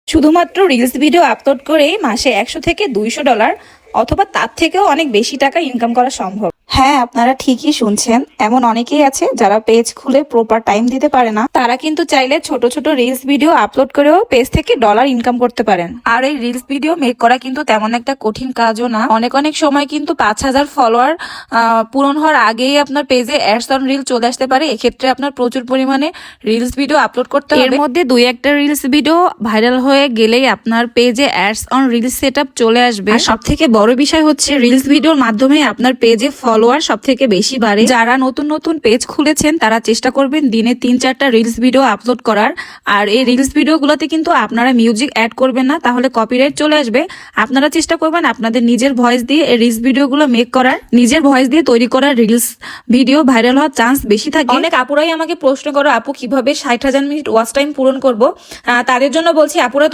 শুধুমাত্র reels video upload করেই মাসে 100 থেকে $200 অথবা তার থেকেও অনেক বেশি টাকা ইনকাম করা সম্ভব। হ্যাঁ, আপনারা ঠিকই শুনছেন, এমন অনেকেই আছে যারা পেজ খুলে প্রপার টাইম দিতে পারে না। তারা কিন্তু চাইলে ছোট ছোট রিলস ভিডিও আপলোড করেও পেজ থেকে ডলার ইনকাম করতে পারেন। আর এই রিলস ভিডিও মেক করা কিন্তু তেমন একটা কঠিন কাজও না। অনেক সময় কিন্তু 5000 ফলোয়ার পূরণ হওয়ার আগেই আপনার পেজে অ্যাডস অন রিল চলে আসতে পারে। এক্ষেত্রে আপনার প্রচুর পরিমাণে রিলস ভিডিও আপলোড করতে হবে। এর মধ্যে 2-1টা রিলস ভিডিও ভাইরাল হয়ে গেলেই আপনার পেজে অ্যাডস অন রিল সেটআপ চলে আসবে। সব থেকে বড় বিষয় হচ্ছে রিলস ভিডিওর মাধ্যমে আপনার পেজে ফলোয়ার সব থেকে বেশি বাড়ে। যারা নতুন পেজ খুলেছেন তারা চেষ্টা করবেন দিনে 3-4টা রিলস ভিডিও আপলোড করার। আর এই রিলস ভিডিওগুলোতে কিন্তু আপনারা মিউজিক অ্যাড করবেন না, তাহলে কপিরাইট চলে আসবে। আপনারা চেষ্টা করবেন আপনাদের নিজের ভয়েস দিয়ে এই রিলস ভিডিওগুলো মেক করার। নিজের ভয়েস দিয়ে তৈরি করা রিলস ভিডিও ভাইরাল হওয়ার চান্স বেশি থাকে। অনেক আপুরাই আমাকে প্রশ্ন করো, আপু কিভাবে 60,000 মিনিট ওয়াচ টাইম পূরণ করব। তাদের জন্য বলছি, আপুরা